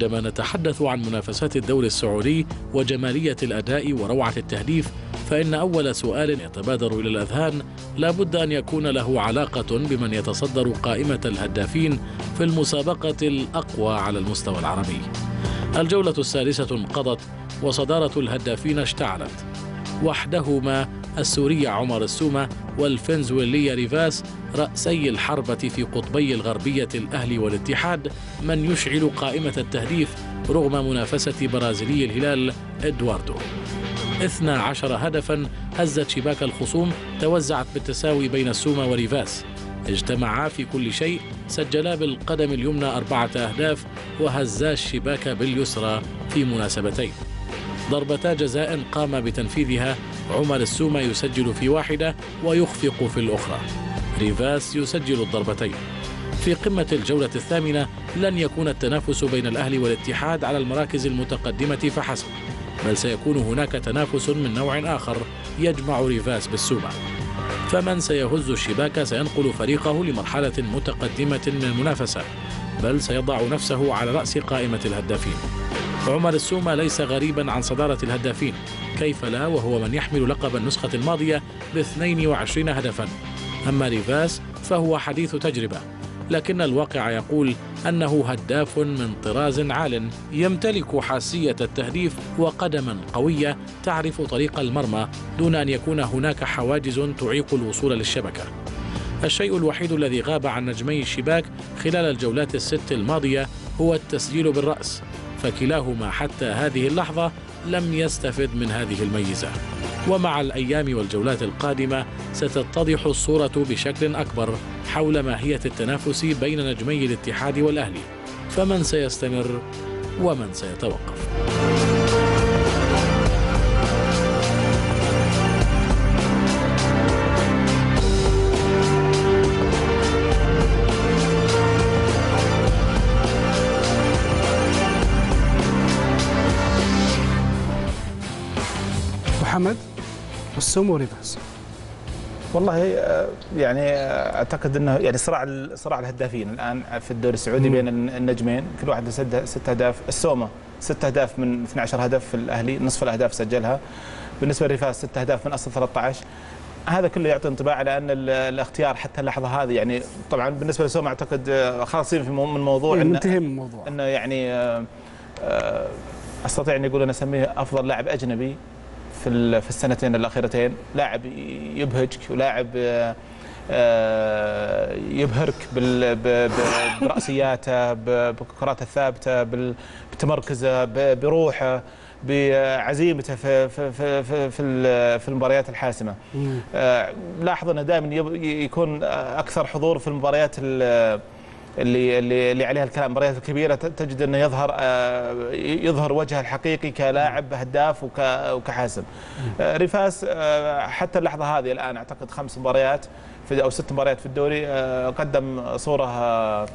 عندما نتحدث عن منافسات الدوري السعودي وجمالية الأداء وروعة التهديف، فإن أول سؤال يتبادر إلى الأذهان لا بد أن يكون له علاقة بمن يتصدر قائمة الهدافين في المسابقة الأقوى على المستوى العربي. الجولة السادسة انقضت وصدارة الهدافين اشتعلت، وحدهما السوري عمر السومة والفنزويلي ريفاس رأسي الحربة في قطبي الغربية الأهلي والاتحاد، من يشعل قائمة التهديف رغم منافسة برازيلي الهلال إدواردو. 12 هدفا هزت شباك الخصوم، توزعت بالتساوي بين السومة وريفاس. اجتمعا في كل شيء، سجلا بالقدم اليمنى 4 أهداف وهزا الشباك باليسرى في مناسبتين. ضربتا جزاء قام بتنفيذها عمر السومة يسجل في واحدة ويخفق في الأخرى، ريفاس يسجل الضربتين. في قمة الجولة الثامنة لن يكون التنافس بين الأهلي والاتحاد على المراكز المتقدمة فحسب، بل سيكون هناك تنافس من نوع آخر يجمع ريفاس بالسومة. فمن سيهز الشباك سينقل فريقه لمرحلة متقدمة من المنافسة، بل سيضع نفسه على رأس قائمة الهدافين. عمر السومة ليس غريبا عن صدارة الهدافين، كيف لا وهو من يحمل لقب النسخة الماضية ب22 هدفا. أما ريفاس فهو حديث تجربة، لكن الواقع يقول أنه هداف من طراز عال، يمتلك حاسية التهديف وقدما قوية تعرف طريق المرمى دون أن يكون هناك حواجز تعيق الوصول للشبكة. الشيء الوحيد الذي غاب عن نجمي الشباك خلال الجولات الست الماضية هو التسجيل بالرأس، فكلاهما حتى هذه اللحظة لم يستفد من هذه الميزة. ومع الأيام والجولات القادمة ستتضح الصورة بشكل أكبر حول ماهية التنافس بين نجمي الاتحاد والأهلي، فمن سيستمر ومن سيتوقف. محمد، السومة وريفاس. والله يعني اعتقد انه يعني صراع الهدافين الان في الدوري السعودي بين النجمين، كل واحد له 6 اهداف. السومة 6 اهداف من 12 هدف في الاهلي، نصف الاهداف سجلها. بالنسبه لريفاس 6 اهداف من اصل 13. هذا كله يعطي انطباع على ان الاختيار حتى اللحظه هذه، يعني طبعا بالنسبه للسومة اعتقد خلاصين في من موضوع منتهي من الموضوع، انه يعني استطيع ان اقول انا اسميه افضل لاعب اجنبي في السنتين الاخيرتين. لاعب يبهجك ولاعب يبهرك براسياته، بكراته الثابته، بتمركزه، بروحه، بعزيمته في المباريات الحاسمه. لاحظ انه دائما يكون اكثر حضور في المباريات اللي عليها الكلام، المباريات الكبيره تجد انه يظهر وجهه الحقيقي كلاعب هداف وكحاسم. ريفاس حتى اللحظه هذه الان اعتقد 5 مباريات او 6 مباريات في الدوري، قدم صوره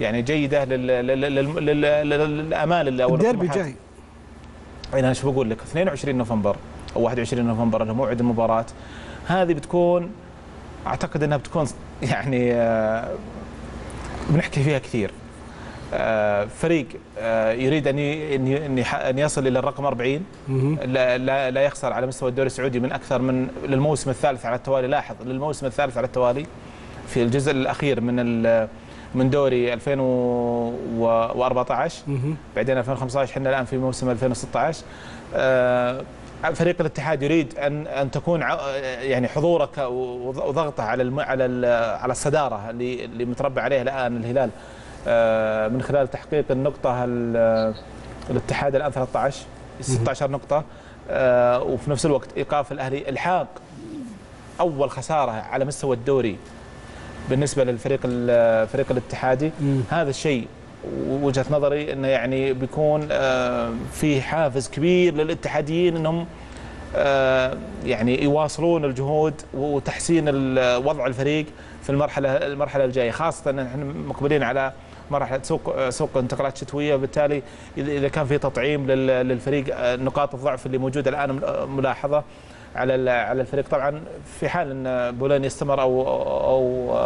يعني جيده للامال اللي الديربي جاي. انا شو بقول لك، 22 نوفمبر او 21 نوفمبر اللي موعد المباراه هذه، بتكون اعتقد انها بتكون يعني بنحكي فيها كثير. فريق يريد ان يصل الى الرقم 40، لا يخسر على مستوى الدوري السعودي من اكثر من للموسم الثالث على التوالي. لاحظ للموسم الثالث على التوالي في الجزء الاخير من دوري 2014 بعدين 2015، احنا الان في موسم 2016. فريق الاتحاد يريد ان تكون يعني حضورك وضغطه على الصداره اللي متربع عليها الان الهلال من خلال تحقيق النقطه. الاتحاد الان 16 نقطه، وفي نفس الوقت ايقاف الاهلي، الحاق اول خساره على مستوى الدوري بالنسبه للفريق الاتحادي. هذا الشيء وجهة نظري انه يعني بيكون في حافز كبير للاتحاديين انهم يعني يواصلون الجهود وتحسين وضع الفريق في المرحله الجايه، خاصه ان احنا مقبلين على مرحله سوق انتقالات شتويه، وبالتالي اذا كان في تطعيم للفريق نقاط الضعف اللي موجوده الان ملاحظه على الفريق. طبعا في حال ان بولين يستمر او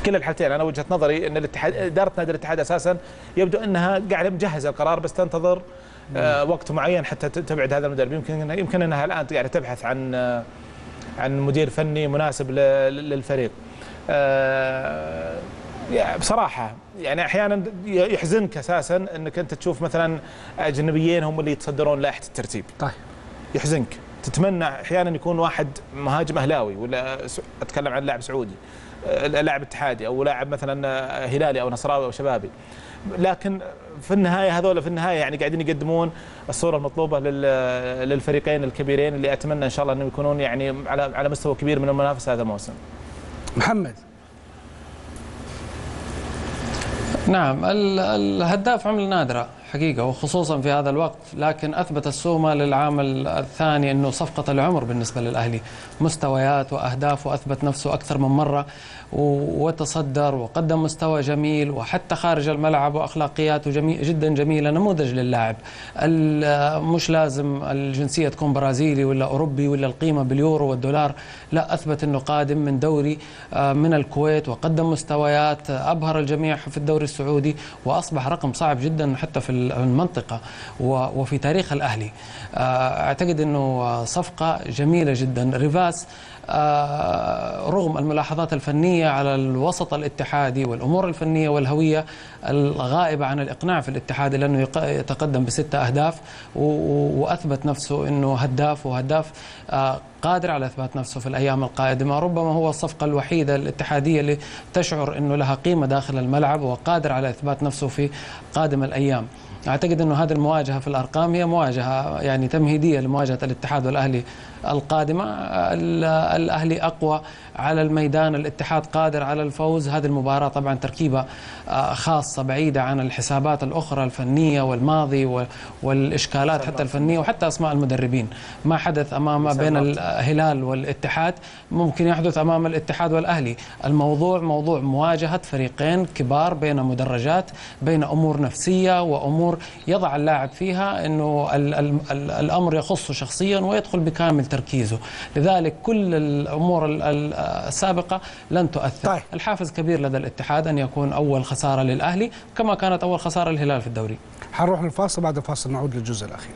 كلا الحالتين انا وجهه نظري ان الاتحاد، اداره نادي الاتحاد اساسا يبدو انها قاعده مجهزه القرار، بس تنتظر وقت معين حتى تبعد هذا المدرب. يمكن انها الان قاعده تبحث عن مدير فني مناسب للفريق. بصراحه يعني احيانا يحزنك اساسا انك انت تشوف مثلا اجنبيين هم اللي يتصدرون لائحه الترتيب. طيب يحزنك، تتمنى احيانا يكون واحد مهاجم اهلاوي، ولا اتكلم عن لاعب سعودي، لاعب اتحادي، او لاعب مثلا هلالي او نصراوي او شبابي، لكن في النهايه هذول في النهايه يعني قاعدين يقدمون الصوره المطلوبه للفريقين الكبيرين اللي اتمنى ان شاء الله انهم يكونون يعني على مستوى كبير من المنافسه هذا الموسم. محمد. نعم، الهداف عملة نادرة حقيقة، وخصوصا في هذا الوقت، لكن أثبت السومة للعام الثاني أنه صفقة العمر بالنسبة للأهلي، مستويات وأهداف، وأثبت نفسه أكثر من مرة وتصدر وقدم مستوى جميل، وحتى خارج الملعب وأخلاقياته جدا جميلة، نموذج للاعب. مش لازم الجنسية تكون برازيلي ولا أوروبي ولا القيمة باليورو والدولار، لا، أثبت أنه قادم من دوري من الكويت، وقدم مستويات أبهر الجميع في الدوري السعودي، وأصبح رقم صعب جدا حتى في المنطقة وفي تاريخ الأهلي. أعتقد أنه صفقة جميلة جدا. ريفاس رغم الملاحظات الفنية على الوسط الاتحادي والأمور الفنية والهوية الغائبة عن الإقناع في الاتحاد، لأنه يتقدم ب6 أهداف وأثبت نفسه أنه هداف، وهداف قادر على إثبات نفسه في الأيام القادمة. ربما هو الصفقة الوحيدة الاتحادية اللي تشعر أنه لها قيمة داخل الملعب، وقادر على إثبات نفسه في قادم الأيام. أعتقد أنه هذه المواجهة في الأرقام هي مواجهة يعني تمهيدية لمواجهة الاتحاد والأهلي القادمة. الأهلي أقوى على الميدان، الاتحاد قادر على الفوز. هذه المباراة طبعا تركيبة خاصة بعيدة عن الحسابات الأخرى الفنية والماضي والإشكالات حتى الفنية وحتى أسماء المدربين. ما حدث أمام بين الهلال والاتحاد ممكن يحدث أمام الاتحاد والأهلي. الموضوع موضوع مواجهة فريقين كبار بين مدرجات، بين أمور نفسية وأمور يضع اللاعب فيها أنه الأمر يخصه شخصيا ويدخل بكامل تركيزه. لذلك كل الأمور السابقة لن تؤثر. طيب. الحافز كبير لدى الاتحاد أن يكون أول خسارة للأهلي، كما كانت أول خسارة للهلال في الدوري. حنروح للفاصل، بعد الفاصل نعود للجزء الأخير.